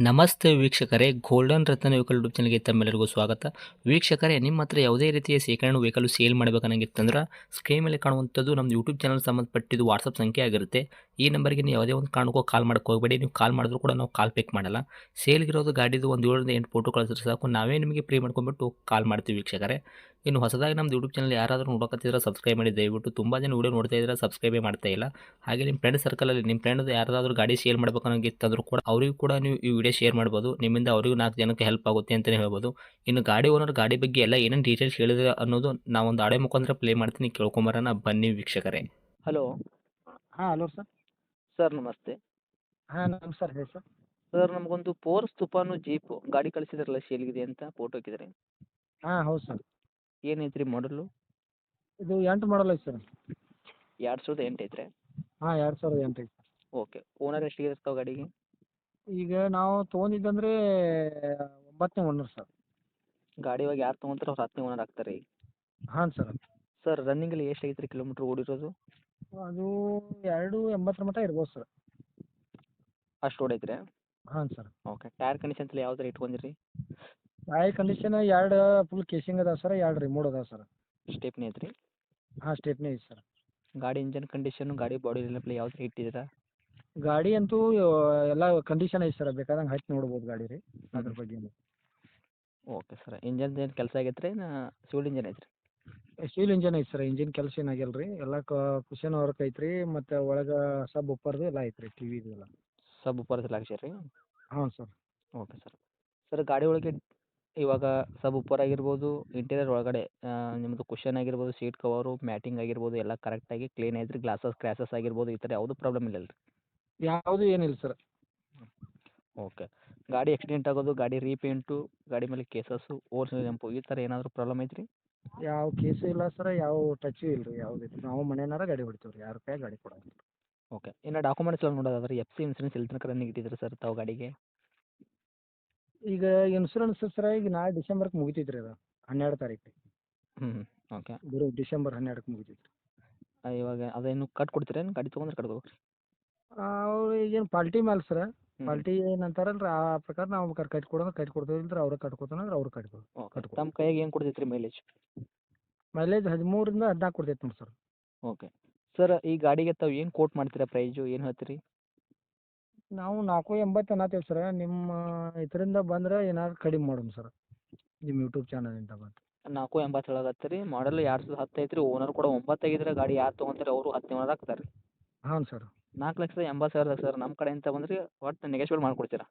ನಮಸ್ತೆ ವೀಕ್ಷಕರೇ, ಗೋಲ್ಡನ್ ರತ್ನ vehicle YouTube ಚಾನಲ್ಗೆ ತಮ್ಮೆಲ್ಲರಿಗೂ ಸ್ವಾಗತ. ವೀಕ್ಷಕರೇ, ನಿಮ್ಮ ಹತ್ರ ಯಾವುದೇ ರೀತಿಯ ಶೇಖರಣೆ ವೆಹಿಕಲ್ ಸೇಲ್ ಮಾಡಬೇಕನ್ನಂಗಿತ್ತಂದ್ರೆ ಸ್ಕ್ರೀನ್ ಮೇಲೆ ಕಾಣುವಂಥದ್ದು ನಮ್ಮ ಯೂಟ್ಯೂಬ್ ಚಾನಲ್ ಸಂಬಂಧಪಟ್ಟಿದ್ದು ವಾಟ್ಸಪ್ ಸಂಖ್ಯೆ ಆಗಿರುತ್ತೆ. ಈ ನಂಬರ್ಗೆ ನೀವು ಯಾವುದೇ ಒಂದು ಕಾರಣಕ್ಕೂ ಕಾಲ್ ಮಾಡಕ್ಕೆ ಹೋಗಬೇಡಿ. ನೀವು ಕಾಲ್ ಮಾಡಿದ್ರು ಕೂಡ ನಾವು ಕಾಲ್ ಪಿಕ್ ಮಾಡಲ್ಲ. ಸೇಲ್ಗಿರೋದು ಗಾಡಿದು ಒಂದು 7ರಿಂದ 8 ಫೋಟೋ ಕಳಿಸಿದ್ರೆ ಸಾಕು, ನಾವೇ ನಿಮಗೆ ಪ್ರೀ ಮಾಡ್ಕೊಂಡ್ಬಿಟ್ಟು ಕಾಲ್ ಮಾಡ್ತೀವಿ ವೀಕ್ಷಕರೇ. ಇನ್ನು ಹೊಸದಾಗಿ ನಮ್ಮದು ಯೂಟ್ಯೂಬ್ ಚಾನಲ್ ಯಾರಾದರೂ ನೋಡಕತ್ತಿದ್ರೆ ಸಬ್ಸ್ಕ್ರೈಬ್ ಮಾಡಿ ದಯವಿಟ್ಟು. ತುಂಬ ಜನ ವೀಡಿಯೋ ನೋಡ್ತಾ ಇದ್ದಾರೆ, ಸಬ್ಸ್ಕ್ರೈಬೇ ಮಾಡ್ತಾ ಇಲ್ಲ. ಹಾಗೆ ನಿಮ್ಮ ಫ್ರೆಂಡ್ ಸರ್ಕಲಲ್ಲಿ ನಿಮ್ಮ ಫ್ರೆಂಡ್ ಯಾರಾದರೂ ಗಾಡಿ ಸೇಲ್ ಮಾಡ್ಬೇಕನ್ನೋಂಗಿತ್ತಂದ್ರೂ ಕೂಡ ಅವರಿಗೂ ಕೂಡ ನೀವು ಈ ವಿಡಿಯೋ ಶೇರ್ ಮಾಡ್ಬೋದು. ನಿಮ್ಮಿಂದ ಅವರಿಗೂ 4 ಜನಕ್ಕೆ ಹೆಲ್ಪ್ ಆಗುತ್ತೆ ಅಂತಲೇ ಹೇಳ್ಬೋದು. ಇನ್ನು ಗಾಡಿ ಓನರ್ ಗಾಡಿ ಬಗ್ಗೆ ಎಲ್ಲ ಏನೇನು ಡೀಟೇಲ್ಸ್ ಹೇಳಿದ್ರೆ ಅನ್ನೋದು ನಾವೊಂದು ಆಡಿಯೋ ಮುಖಾಂತರ ಪ್ಲೇ ಮಾಡ್ತೀನಿ, ಕೇಳ್ಕೊಂಬರೋಣ ಬನ್ನಿ ವೀಕ್ಷಕರೇ. ಹಲೋ ಹಾಂ ಹಲೋ ಸರ್. ಸರ್, ನಮಸ್ತೆ. ಹಾಂ ನಮಸ್ಕಾರ ಹೇಳಿ ಸರ್. ಸರ್, ನಮಗೊಂದು ಫೋರ್ಸ್ ತುಫಾನು ಜೀಪು ಗಾಡಿ ಕಳಿಸಿದ್ರಲ್ಲ ಸೇಲ್ಗಿದೆ ಅಂತ ಫೋಟೋ ಹಾಕಿದ್ರಿ. ಹಾಂ ಹೌದು ಸರ್. ಏನೈತ್ರಿ ಮಾಡಲು? ಇದು 8 ಮಾಡಲ್ ಐತೆ ಸರ್. 2008 ಐತ್ರಿ. ಹಾಂ 2008 ಐತೆ. ಓಕೆ. ಓನರ್ ಎಷ್ಟಿಗೆ ಇರ್ತಾವೆ ಗಾಡಿಗೆ? ಈಗ ನಾವು ತೊಗೊಂಡಿದ್ದಂದ್ರೆ 9ನೇ ಓನರ್ ಸರ್. ಗಾಡಿ ಇವಾಗ ಯಾರು ತೊಗೊಂತಾರೆ ಅವ್ರು 10ನೇ ಓನರ್ ಆಗ್ತಾರೆ ಈಗ. ಹಾಂ ಸರ್. ಸರ್, ರನ್ನಿಂಗಲ್ಲಿ ಎಷ್ಟು ಐತ್ರಿ ಕಿಲೋಮೀಟ್ರ್ ಓಡಿರೋದು? ಅದು 280 ಮಟ್ಟ ಇರ್ಬೋದು ಸರ್. ಅಷ್ಟು ಓಡೈತ್ರಿ? ಹಾಂ ಸರ್. ಓಕೆ. ಟೈರ್ ಕಂಡೀಷನ್ಸ್ ಎಲ್ಲ ಯಾವ ಥರ ಇಟ್ಕೊಂಡಿರಿ? ಟೈರ್ ಕಂಡೀಷನ್ 2 ಫುಲ್ ಕೇಸಿಂಗ್ ಅದಾವೆ ಸರ್, 2 ರಿಮೋಟ್ ಅದಾವೆ ಸರ್. ಸ್ಟೆಪ್ನಿ ಐತ್ರಿ? ಹಾಂ ಸ್ಟೆಪ್ನಿ ಐತೆ ಸರ್. ಗಾಡಿ ಇಂಜನ್ ಕಂಡೀಷನು, ಗಾಡಿ ಬಾಡಿ ಎಲ್ಲ ಯಾವ ಥರ ಇಟ್ಟಿದ್ದೀರಾ? ಗಾಡಿ ಅಂತೂ ಎಲ್ಲ ಕಂಡೀಷನ್ ಐತೆ ಸರ್, ಬೇಕಾದಂಗೆ ಹಚ್ಚಿ ನೋಡ್ಬೋದು ಗಾಡಿ ರೀ, ಅದ್ರ ಬಗ್ಗೆ ಏನು. Okay sir. ಇಂಜನ್ದು ಏನು ಕೆಲಸ ಆಗೈತೆ ರೀ, ಸಿವಿಲ್ ಇಂಜನ್ ಐತ್ರಿ? ಸ್ಟೀಲ್ ಇಂಜನ್ ಐತೆ ಸರ್, ಇಂಜಿನ್ ಕೆಲಸ ಏನಾಗಿಲ್ಲ ರೀ, ಎಲ್ಲ ಕುಷನ್ ವರ್ಕ್ ಐತೆ ರೀ, ಮತ್ತು ಒಳಗೆ ಸಬ್ ಉಪ್ಪರ್ದು ಎಲ್ಲ ಐತೆ ರೀ, ಟಿ ವಿದು ಎಲ್ಲ. ಸಬ್ ಉಪ್ಪರ್ಸ್ ಎಲ್ಲ ಹಾಕ್ಸಿರಿ? ಹಾಂ ಸರ್. Okay sir. ಸರ್, ಗಾಡಿ ಒಳಗೆ ಇವಾಗ ಸಬ್ ಉಪ್ಪರ್ ಆಗಿರ್ಬೋದು, ಇಂಟೀರಿಯರ್ ಒಳಗಡೆ ನಿಮ್ಮದು ಕುಷನ್ ಆಗಿರ್ಬೋದು, ಸೀಟ್ ಕವರು, ಮ್ಯಾಟಿಂಗ್ ಆಗಿರ್ಬೋದು ಎಲ್ಲ ಕರೆಕ್ಟಾಗಿ ಕ್ಲೀನ್ ಐತ್ರಿ? ಗ್ಲಾಸಸ್ ಕ್ರ್ಯಾಸಸ್ ಆಗಿರ್ಬೋದು, ಈ ಥರ ಯಾವುದೂ ಪ್ರಾಬ್ಲಮ್ ಇಲ್ಲ ರೀ? ಯಾವುದು ಏನಿಲ್ಲ ಸರ್. ಓಕೆ. ಗಾಡಿ ಆಕ್ಸಿಡೆಂಟ್ ಆಗೋದು, ಗಾಡಿ ರೀಪೇಂಟು, ಗಾಡಿ ಮೇಲೆ ಕೇಸಸ್ಸು, ಓವರ್ಸಿನ ಜಂಪು ಈ ಥರ ಏನಾದರೂ ಪ್ರಾಬ್ಲಮ್ ಐತ್ರಿ? ಯಾವ ಕೇಸು ಇಲ್ಲ ಸರ್, ಯಾವ ಟಚ್ಚು ಇಲ್ಲ ರೀ, ಯಾವ್ದು ಇಲ್ಲ. ನಾವು ಮನೆಯಾರ ಗಾಡಿ ಹೊಡಿತೀವಿ ರೀ, ಯಾರ ಕೈಯಾಗ ಗಾಡಿ ಕೊಡೋದು. ಓಕೆ. ಇನ್ನು ಡಾಕ್ಯುಮೆಂಟ್ಸ್ ಎಲ್ಲ ನೋಡೋದಾದ್ರೆ FC ಇನ್ಸೂರೆನ್ಸ್ ಎಲ್ಲಿ ತನಕ ರನ್ನಿಂಗ್ ಇಟ್ಟಿದ್ದೀರಿ ಸರ್ ತಾವು ಗಾಡಿಗೆ? ಈಗ ಇನ್ಸೂರೆನ್ಸ್ ಸರ್ ಈಗ ನಾಳೆ ಡಿಸೆಂಬರ್ಗೆ ಮುಗಿತೈತೆ ರೀ ಅದು, 12 ತಾರೀಕು. ಹ್ಞೂ. ಓಕೆ. ಬರೋ ಡಿಸೆಂಬರ್ 12ಕ್ಕೆ ಮುಗಿತೈತೆ ರೀ. ಇವಾಗ ಅದೇನು ಕಟ್ ಕೊಡ್ತೀರೇನು ಗಾಡಿ ತೊಗೊಂಡ್ರೆ ಕಟ್ಬೇಕು? ಅವ್ರು ಈಗೇನು ಪಾಲ್ಟಿ ಮೇಲೆ ಸರ್, ಹ್ಞೂ. ಪಾಲ್ಟಿ ಏನಂತಾರಲ್ಲ ರೀ, ಆ ಪ್ರಕಾರ ನಾವು ಕಟ್ಟಿ ಕೊಡೋದು ಕಟ್ಟಿ ಕೊಡ್ತೀವಿ, ಇಲ್ರಿ ಅವ್ರು ಕಟ್ಕೊತಾನೆ ಅಂದ್ರೆ ಅವ್ರು ಓಕೆ. ಕಟ್ಕೊಡ್ತೀವಿ. ತಮ್ಮ ಕೈಯಾಗ ಏನು ಕೊಡ್ತೈತೆ ರೀ ಮೈಲೇಜ್? ಮೈಲೇಜ್ 13ರಿಂದ 14 ಕೊಡ್ತೈತೆ ನೋಡಿ ಸರ್. ಓಕೆ. ಸರ್, ಈ ಗಾಡಿಗೆ ತಾವು ಏನು ಕೋಟ್ ಮಾಡ್ತೀರಾ ಪ್ರೈಜು, ಏನು ಹೇಳ್ತೀರಿ? ನಾವು 480 ಅನ್ನತ್ತೀವಿ ಸರ್, ನಿಮ್ಮ ಇದರಿಂದ ಬಂದರೆ ಏನಾದ್ರು ಕಡಿಮೆ ಮಾಡೋಣ ಸರ್, ನಿಮ್ಮ ಯೂಟ್ಯೂಬ್ ಚಾನಲಿಂದ ಬಂದು. 480 ಹೇಳಕತ್ತೀರಿ. ಮಾಡಲ್ 2010 ಐತ್ರಿ. ಓನರ್ ಕೂಡ 9 ಆಗಿದ್ರೆ ಗಾಡಿ ಯಾರು ತೊಗೊಂತಾರೆ ಅವರು 10ನೇ ಓನರ್ ಆಗ್ತಾರೆ ರೀ. ಹಾಂ ಸರ್. 4,80,000 ಸರ್. ನಮ್ಮ ಕಡೆಯಿಂದ ಬಂದರೆ ಒಟ್ಟು ನೆಗೆಶ್ಬಲ್ ಮಾಡಿಕೊಡ್ತೀರಾ?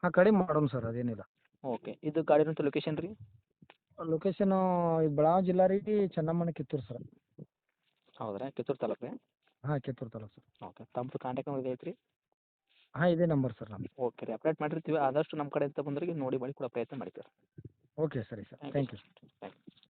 ಹಾಂ ಕಡಿಮೆ ಮಾಡೋಣ ಸರ್, ಅದೇನಿಲ್ಲ. ಓಕೆ. ಇದು ಗಾಡಿನಂತ ಲೊಕೇಶನ್ ರೀ? ಲೊಕೇಶನು ಬೆಳಗಾವಿ ಜಿಲ್ಲಾ ರೀ, ಚೆನ್ನಮ್ಮನ ಕಿತ್ತೂರು ಸರ್. ಹೌದ್ರಾ? ಕಿತ್ತೂರು ತಾಲೂಕು ರೀ? ಹಾಂ ಕಿತ್ತೂರು ತಾಲೂಕು ಸರ್. ಓಕೆ. ತಮ್ಮದು ಕಾಂಟ್ಯಾಕ್ಟ್ ನಂಬರ್ ಐತ್ರಿ? ಹಾಂ ಇದೇ ನಂಬರ್ ಸರ್ ನಮ್ಮದು. ಓಕೆ ರೀ. ಅಪ್ಡೇಟ್ ಮಾಡಿರ್ತೀವಿ. ಆದಷ್ಟು ನಮ್ಮ ಕಡೆಯಿಂದ ಬಂದವರಿಗೆ ನೋಡಿ ಮಾಡಿ ಕೊಡೋ ಪ್ರಯತ್ನ ಮಾಡ್ತೀವಿ. ಓಕೆ ಸರಿ sir, thank you thank you. Sir. Thank you.